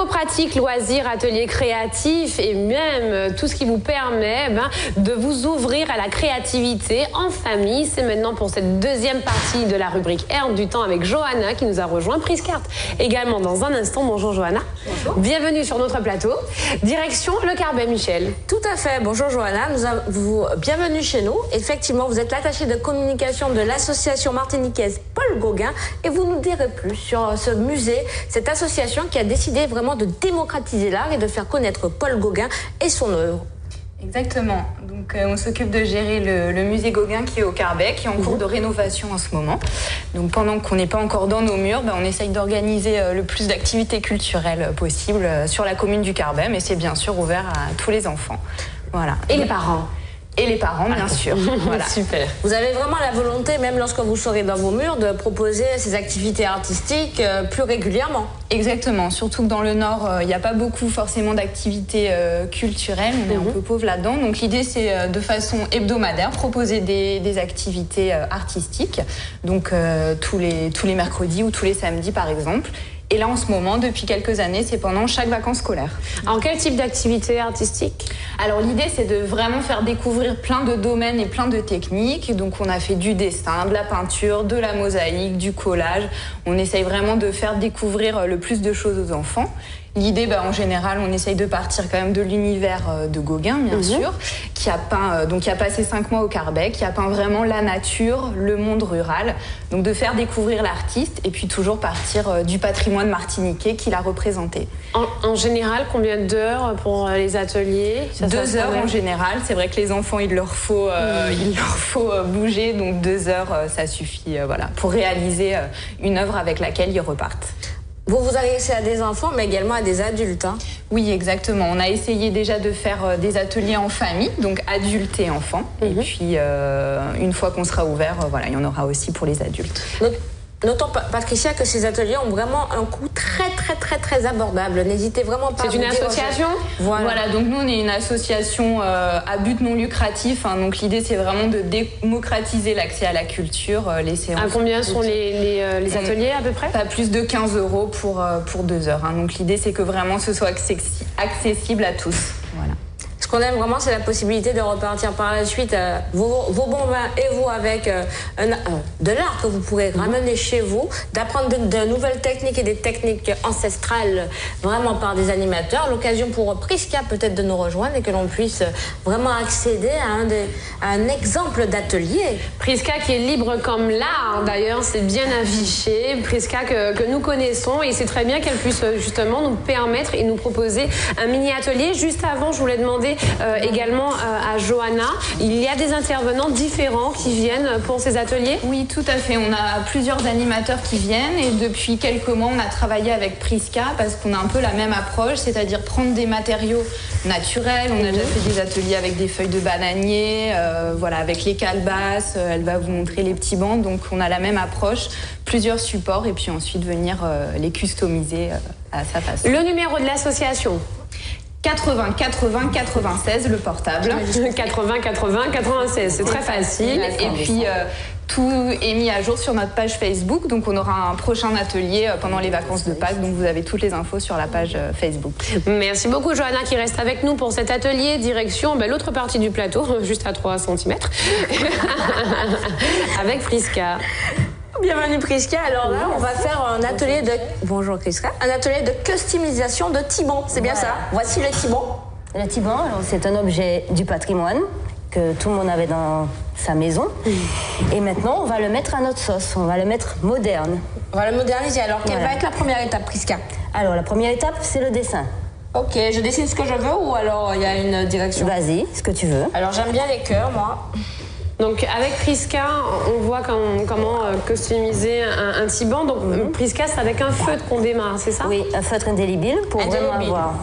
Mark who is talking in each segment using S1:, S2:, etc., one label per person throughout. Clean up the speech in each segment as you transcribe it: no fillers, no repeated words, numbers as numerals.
S1: vos pratiques, loisirs, ateliers créatifs et même tout ce qui vous permet de vous ouvrir à la créativité en famille. C'est maintenant pour cette deuxième partie de la rubrique Air du temps avec Johanna qui nous a rejoint, Prisca également dans un instant. Bonjour Johanna.
S2: Bonjour.
S1: Bienvenue sur notre plateau. Direction le Carbet, Michel.
S2: Tout à fait. Bonjour Johanna. Bienvenue chez nous. Effectivement, vous êtes l'attachée de communication de l'association martiniquaise Paul Gauguin et vous nous direz plus sur ce musée, cette association qui a décidé vraiment de démocratiser l'art et de faire connaître Paul Gauguin et son œuvre.
S3: Exactement. Donc, on s'occupe de gérer le musée Gauguin qui est au Carbet, qui est en cours de rénovation en ce moment. Donc, pendant qu'on n'est pas encore dans nos murs, on essaye d'organiser le plus d'activités culturelles possibles sur la commune du Carbet, mais c'est bien sûr ouvert à tous les enfants. Voilà.
S1: Et les parents.
S3: Et les parents, bien sûr. Voilà.
S1: Super.
S2: Vous avez vraiment la volonté, même lorsque vous serez dans vos murs, de proposer ces activités artistiques plus régulièrement.
S3: Exactement. Surtout que dans le Nord, il n'y a pas beaucoup forcément d'activités culturelles. On est un peu pauvre là-dedans. Donc l'idée, c'est de façon hebdomadaire proposer des activités artistiques. Donc tous les mercredis ou tous les samedis, par exemple. Et là, en ce moment, depuis quelques années, c'est pendant chaque vacances scolaires.
S1: En quel type d'activité artistique?
S3: Alors, l'idée, c'est de vraiment faire découvrir plein de domaines et plein de techniques. Donc, on a fait du dessin, de la peinture, de la mosaïque, du collage. On essaye vraiment de faire découvrir le plus de choses aux enfants. L'idée, en général, on essaye de partir quand même de l'univers de Gauguin, bien sûr, qui a peint, qui a passé 5 mois au Carbet, qui a peint vraiment la nature, le monde rural. Donc de faire découvrir l'artiste et puis toujours partir du patrimoine martiniquais qu'il a représenté.
S1: En général, combien d'heures pour les ateliers?
S3: 2 heures en général. C'est vrai que les enfants, il leur faut bouger, donc 2 heures, ça suffit, pour réaliser une œuvre avec laquelle ils repartent.
S2: Vous vous adressez à des enfants, mais également à des adultes.
S3: Oui, exactement. On a essayé déjà de faire des ateliers en famille, donc adultes et enfants. Et puis, une fois qu'on sera ouvert, il y en aura aussi pour les adultes.
S2: Notons, Patricia, que ces ateliers ont vraiment un coût très abordable. N'hésitez vraiment pas.
S1: C'est une association?
S3: Voilà, donc nous, on est une association à but non lucratif. Donc l'idée, c'est vraiment de démocratiser l'accès à la culture, les séances.
S1: À combien sont les ateliers à peu près?
S3: Pas plus de 15 € pour 2 heures. Donc l'idée, c'est que vraiment ce soit accessible à tous. Voilà.
S2: Ce qu'on aime vraiment, c'est la possibilité de repartir par la suite vos bons vins et vous avec de l'art que vous pourrez ramener chez vous, d'apprendre de nouvelles techniques et des techniques ancestrales vraiment par des animateurs. L'occasion pour Prisca peut-être de nous rejoindre et que l'on puisse vraiment accéder à un exemple d'atelier.
S1: Prisca qui est libre comme l'art, d'ailleurs, c'est bien affiché. Prisca que nous connaissons et c'est très bien qu'elle puisse justement nous permettre et nous proposer un mini-atelier. Juste avant, je voulais demander également à Johanna, il y a des intervenants différents qui viennent pour ces ateliers?
S3: Oui, tout à fait. On a plusieurs animateurs qui viennent et depuis quelques mois, on a travaillé avec Prisca parce qu'on a un peu la même approche, c'est-à-dire prendre des matériaux naturels. On a déjà fait des ateliers avec des feuilles de bananier, avec les calebasses. Elle va vous montrer les petits bancs. Donc, on a la même approche, plusieurs supports et puis ensuite venir les customiser à sa façon.
S1: Le numéro de l'association?
S3: 80 80 96, le portable.
S1: 80 80 96, c'est très facile.
S3: Et puis tout est mis à jour sur notre page Facebook. Donc on aura un prochain atelier pendant les vacances de Pâques. Donc vous avez toutes les infos sur la page Facebook.
S1: Merci beaucoup Johanna qui reste avec nous pour cet atelier. Direction l'autre partie du plateau, juste à 3 cm. Avec Prisca.
S2: Bienvenue Prisca. Alors là, on va faire un atelier de... Bonjour Prisca. Un atelier de customisation de Thibon, c'est bien ça? Voici le Thibon.
S4: Le Thibon, c'est un objet du patrimoine que tout le monde avait dans sa maison. Et maintenant, on va le mettre à notre sauce. On va le mettre moderne.
S2: On va le moderniser. Alors, quelle va être la première étape, Prisca?
S4: Alors, la première étape, c'est le dessin.
S2: Ok, je dessine ce que je veux ou alors il y a une direction?
S4: Vas-y, ce que tu veux.
S2: Alors, j'aime bien les cœurs, moi.
S1: Donc avec Prisca, on voit comment customiser un Thibon. Donc Prisca, c'est avec un feutre qu'on démarre, c'est ça?
S4: Oui, un feutre indélébile pour vraiment avoir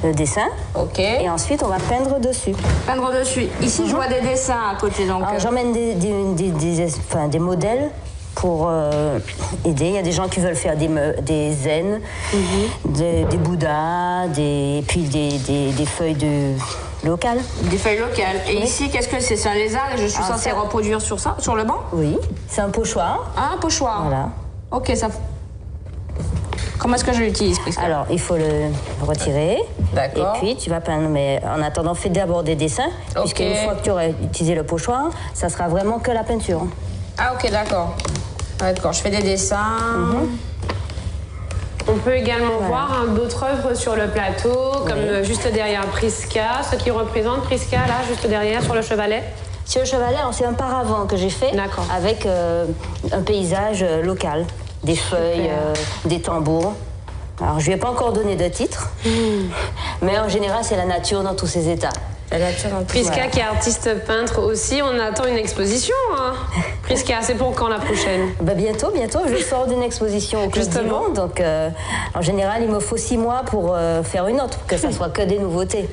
S4: le dessin.
S2: Ok.
S4: Et ensuite, on va peindre dessus.
S2: Peindre dessus. Ici, je vois des dessins à côté. Donc
S4: j'emmène des modèles pour aider. Il y a des gens qui veulent faire des zen, des bouddhas, puis des feuilles locales.
S2: Des feuilles locales. Et ici, qu'est-ce que c'est? C'est un lézard et je suis censée reproduire sur ça, sur le banc?
S4: Oui, c'est un pochoir.
S2: Ah, un pochoir.
S4: Voilà.
S2: Ok, ça... Comment est-ce que je l'utilise, Prisca?
S4: Alors, il faut le retirer.
S2: D'accord.
S4: Et puis, tu vas peindre. Mais en attendant, fais d'abord des dessins.
S2: Ok.
S4: Puisqu'une fois que tu auras utilisé le pochoir, ça sera vraiment que la peinture.
S2: Ah, ok, d'accord. D'accord, je fais des dessins.
S1: On peut également voir d'autres œuvres sur le plateau, comme juste derrière Prisca, ce qui représente Prisca, là, juste derrière, sur le chevalet.
S4: Sur le chevalet, c'est un paravent que j'ai fait avec un paysage local, des feuilles, des tambours. Alors, je ne lui ai pas encore donné de titre, mais en général, c'est la nature dans tous ses états.
S1: Prisca qui est artiste peintre aussi, on attend une exposition. Hein. Prisca, c'est pour quand la prochaine?
S4: Bientôt, je sors d'une exposition au Club Diman, donc en général il me faut 6 mois pour faire une autre, que ça soit que des nouveautés.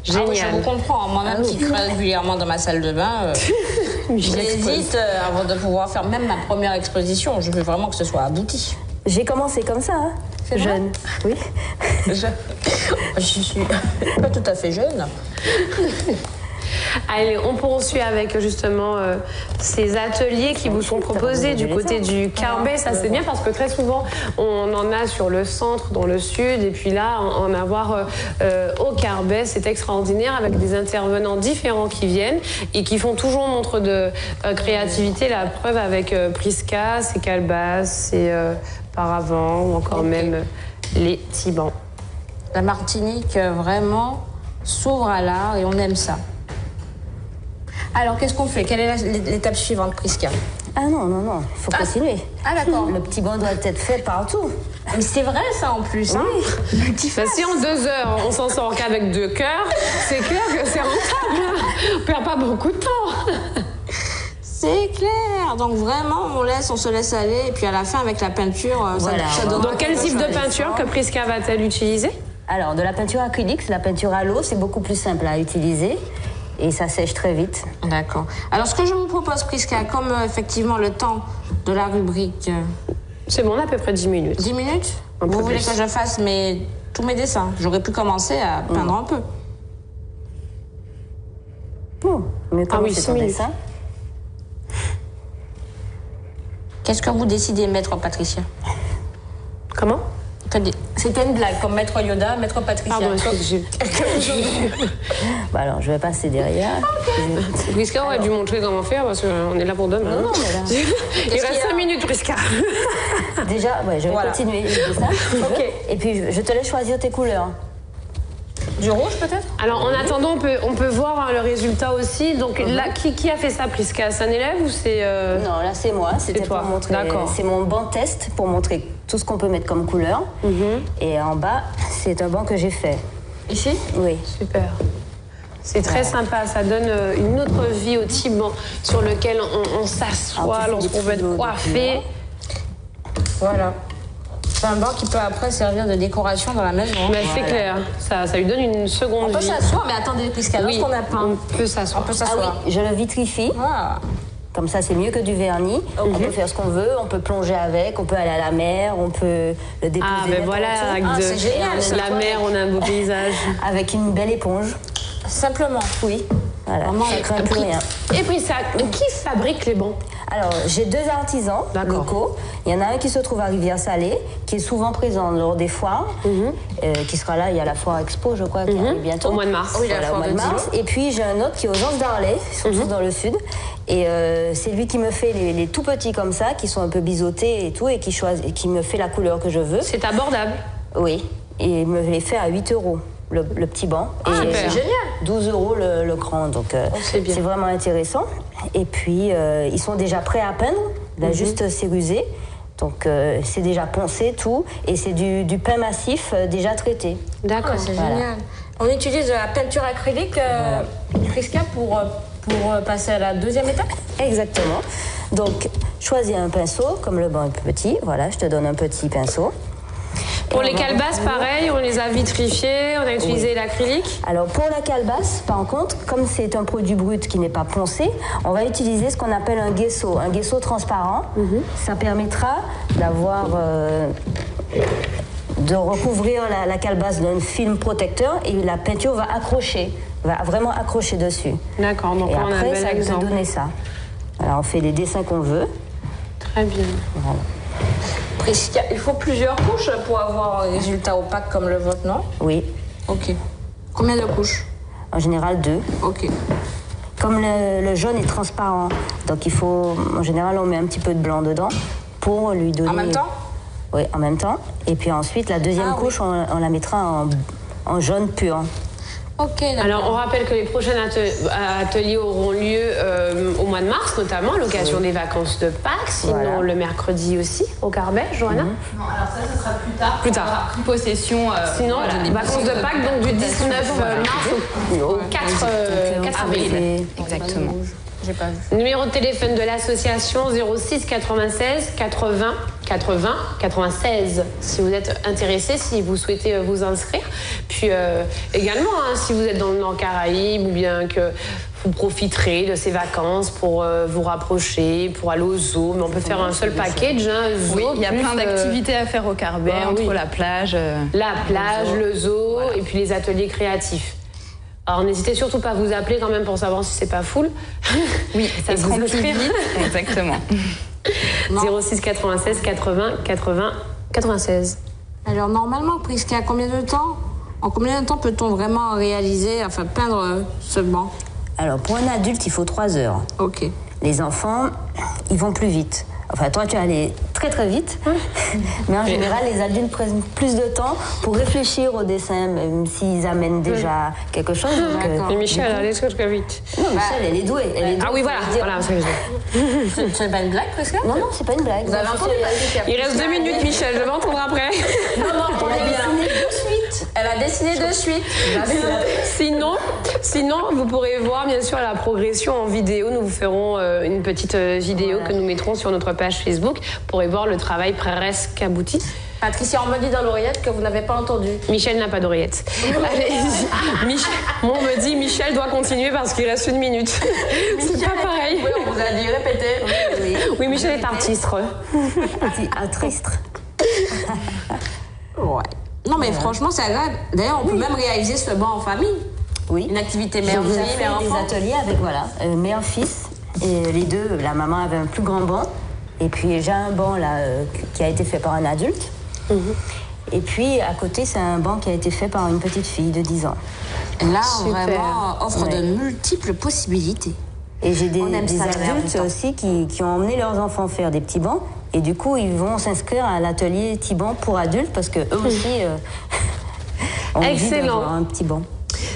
S2: Génial. Ah oui, je vous comprends, moi-même qui crée régulièrement dans ma salle de bain, j'hésite avant de pouvoir faire même ma première exposition, je veux vraiment que ce soit abouti.
S4: J'ai commencé comme ça, jeune. Oui.
S2: Je suis pas tout à fait jeune.
S1: Allez, on poursuit avec justement ces ateliers qui vous sont proposés du côté du Carbet. Ça c'est bien parce que très souvent on en a sur le centre, dans le sud, et puis là en avoir au Carbet, c'est extraordinaire avec des intervenants différents qui viennent et qui font toujours montre de créativité. La preuve avec Prisca, ses calebasses, ses paravents ou encore même les tibans.
S2: La Martinique vraiment s'ouvre à l'art et on aime ça. Alors, qu'est-ce qu'on fait? Quelle est l'étape suivante, Prisca?
S4: Ah non, il faut continuer.
S2: Ah d'accord.
S4: Le petit banc doit être fait partout.
S2: Mais c'est vrai ça en plus, hein?
S1: Oui. Si en 2 heures on s'en sort qu'avec 2 cœurs, c'est clair que c'est rentable. On perd pas beaucoup de temps.
S2: C'est clair. Donc vraiment, on se laisse aller et puis à la fin avec la peinture, ça donne.
S1: Donc quel type de peinture que Prisca va-t-elle utiliser?
S4: Alors de la peinture acrylique, c'est la peinture à l'eau, c'est beaucoup plus simple à utiliser. Et ça sèche très vite.
S2: D'accord. Alors, ce que je vous propose, Prisca, comme effectivement le temps de la rubrique...
S1: C'est bon, on a à peu près 10 minutes.
S2: 10 minutes? Vous voulez que je fasse tous mes dessins? J'aurais pu commencer à peindre un peu.
S4: Bon, mais comment c'est ton dessin?
S2: Qu'est-ce que vous décidez, maître Patricia?
S1: Comment?
S2: C'était une blague, comme maître Yoda, maître Patricia.
S1: Pardon, excusez.
S4: Alors, je vais passer derrière.
S1: Prisca aurait dû montrer comment faire parce qu'on est là pour demain.
S4: Non, mais là...
S1: Il reste 5 minutes, Prisca.
S4: Déjà, je vais continuer le dessin. Et puis, je te laisse choisir tes couleurs.
S2: Du rouge, peut-être?
S1: Alors, en attendant, on peut voir le résultat aussi. Donc, là, qui a fait ça, Prisca? C'est un élève ou c'est...
S4: Non, là, c'est moi. C'était pour montrer... C'est mon banc test pour montrer tout ce qu'on peut mettre comme couleur. Et en bas, c'est un banc que j'ai fait.
S2: Ici?
S4: Oui.
S1: Super. C'est très sympa. Ça donne une autre vie au Tiban sur lequel on s'assoit lorsqu'on veut être coiffé.
S2: Voilà. C'est un banc qui peut après servir de décoration dans la maison.
S1: Mais c'est clair, ça lui donne une seconde vie.
S2: On peut s'asseoir, mais attendez, Prisca, lorsqu'on a peint.
S1: On peut s'asseoir.
S4: Ah oui, je le vitrifie.
S2: Ah.
S4: Comme ça, c'est mieux que du vernis. On peut faire ce qu'on veut, on peut plonger avec, on peut aller à la mer, on peut le déposer.
S1: Ah, ben voilà,
S2: c'est génial.
S1: La mer, on a un beau paysage.
S4: Avec une belle éponge.
S2: Simplement.
S4: Oui. Voilà, ça craint plus rien.
S1: Et puis, qui fabrique les bancs?
S4: Alors, j'ai 2 artisans locaux. Il y en a un qui se trouve à Rivière-Salée, qui est souvent présent lors des foires, qui sera là. Il y a la foire Expo, je crois, qui arrive bientôt.
S1: Au mois de mars.
S2: Oui, la foire
S4: au mois de mars. Et puis, j'ai un autre qui est aux Anses d'Arlet, ils sont tous dans le sud. Et c'est lui qui me fait les tout petits comme ça, qui sont un peu biseautés et tout, et qui me fait la couleur que je veux.
S1: C'est abordable.
S4: Oui, et il me les fait à 8 €. Le petit banc.
S2: Et c'est génial.
S4: 12 € le grand, donc c'est vraiment intéressant. Et puis, ils sont déjà prêts à peindre, il a juste cérusé. Donc, c'est déjà poncé, tout. Et c'est du pain massif déjà traité.
S2: D'accord, c'est génial. On utilise de la peinture acrylique, Prisca, pour passer à la deuxième étape?
S4: Exactement. Donc, choisis un pinceau, comme le banc est petit. Voilà, je te donne un petit pinceau.
S1: Pour les calebasses, pareil, on les a vitrifiées, on a utilisé l'acrylique.
S4: Alors pour la calebasse, par contre, comme c'est un produit brut qui n'est pas poncé, on va utiliser ce qu'on appelle un gesso transparent. Ça permettra d'avoir, de recouvrir la calebasse d'un film protecteur et la peinture va vraiment accrocher dessus.
S1: D'accord, donc
S4: et
S1: on a un
S4: après,
S1: bel
S4: ça
S1: exemple.
S4: va te donner ça. Alors on fait les dessins qu'on veut.
S1: Très bien.
S4: Voilà.
S2: Prisca, il faut plusieurs couches pour avoir un résultat opaque comme le vôtre, non?
S4: Oui.
S2: Ok. Combien de couches?
S4: En général 2.
S2: Ok.
S4: Comme le jaune est transparent, donc il faut, en général, on met un petit peu de blanc dedans pour lui donner...
S2: En même temps?
S4: Oui, en même temps. Et puis ensuite, la deuxième couche, on la mettra en jaune pur.
S2: Ok, d'accord.
S1: Alors, on rappelle que les prochains ateliers auront lieu au mois de mars, notamment à l'occasion des vacances de Pâques, sinon le mercredi aussi, au Carbet, Johanna.
S3: Non, alors ça sera plus tard.
S1: Plus tard.
S3: On aura pris possession.
S1: Sinon, vacances de Pâques, donc du 19 mars au 4 avril.
S3: Exactement.
S2: J'ai pas vu.
S1: Numéro de téléphone de l'association 06 96 80 80 96 si vous êtes intéressé, si vous souhaitez vous inscrire. Puis également, si vous êtes dans le Nord Caraïbe ou bien que vous profiterez de ces vacances pour vous rapprocher, pour aller au zoo, mais on peut faire un seul package, zoo.
S3: Oui, il y a plein d'activités à faire au Carbet, entre la plage.
S1: Le zoo et puis les ateliers créatifs. Alors n'hésitez surtout pas à vous appeler quand même pour savoir si c'est pas full.
S3: Oui, ça se remplit vite. Exactement.
S1: 06 96 80 80 96.
S2: Alors normalement, Prisca, en combien de temps peut-on vraiment réaliser, enfin peindre ce banc?
S4: Alors, pour un adulte, il faut 3 heures.
S2: Ok.
S4: Les enfants, ils vont plus vite. Enfin, toi, tu vas aller très très vite. Mais en général, les adultes prennent plus de temps pour réfléchir au dessin, même s'ils amènent déjà quelque chose.
S1: Et Michel, elle allait très vite.
S4: Non, Michel, elle est douée.
S1: Ah oui, voilà. C'est ce que je dis.
S2: C'est pas une blague, Prisca?
S4: Non, c'est pas une blague.
S2: Vous avez entendu?
S1: Il reste 2 minutes, Michel. Je vais entendre après.
S2: Non, on est bien. Elle a dessiné de suite.
S1: Sinon, vous pourrez voir bien sûr la progression en vidéo. Nous vous ferons une petite vidéo que nous mettrons sur notre page Facebook. Vous pourrez voir le travail presque abouti.
S2: Patricia, on me dit dans l'oreillette que vous n'avez pas entendu.
S1: Michel n'a pas d'oreillette. On me dit Michel doit continuer parce qu'il reste 1 minute. C'est pas pareil.
S2: Oui, on vous a dit répétez.
S1: Oui, Michel est artiste.
S4: Triste.
S2: Ouais. Non, mais franchement, c'est agréable. D'ailleurs, on peut même réaliser ce banc en famille.
S4: Oui.
S2: Une activité
S4: J'ai
S2: mère-fille,
S4: déjà fait des ateliers avec, mère-fils. Et les deux, la maman avait un plus grand banc. Et puis j'ai un banc là qui a été fait par un adulte. Et puis à côté, c'est un banc qui a été fait par une petite fille de 10 ans.
S2: Là, on vraiment offre de multiples possibilités.
S4: Et j'ai des adultes aussi qui ont emmené leurs enfants faire des petits bancs. Et du coup, ils vont s'inscrire à l'atelier Tiban pour adultes parce qu'eux aussi ont envie d'avoir un petit banc.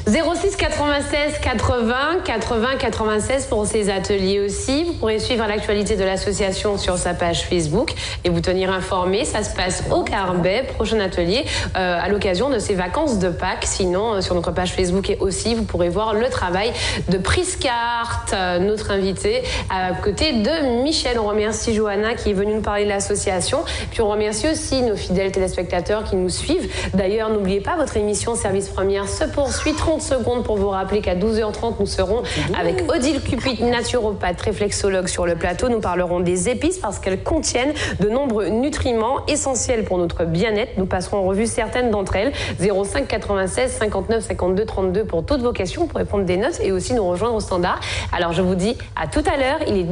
S1: 06 96 80 80 96 pour ces ateliers aussi. Vous pourrez suivre l'actualité de l'association sur sa page Facebook et vous tenir informé. Ça se passe au Carbet, prochain atelier à l'occasion de ces vacances de Pâques. Sinon, sur notre page Facebook et aussi, vous pourrez voir le travail de Prisca Art, notre invité, à côté de Michel. On remercie Johanna qui est venue nous parler de l'association. Puis on remercie aussi nos fidèles téléspectateurs qui nous suivent. D'ailleurs, n'oubliez pas, votre émission Service Première se poursuit. 30 secondes pour vous rappeler qu'à 12h30, nous serons avec Odile Cupid, naturopathe, réflexologue sur le plateau. Nous parlerons des épices parce qu'elles contiennent de nombreux nutriments essentiels pour notre bien-être. Nous passerons en revue certaines d'entre elles. 05 96 59 52 32 pour toutes vos questions, pour répondre des notes et aussi nous rejoindre au standard. Alors je vous dis à tout à l'heure. Il est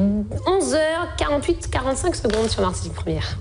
S1: 11h48, 45 secondes sur Martinique Première.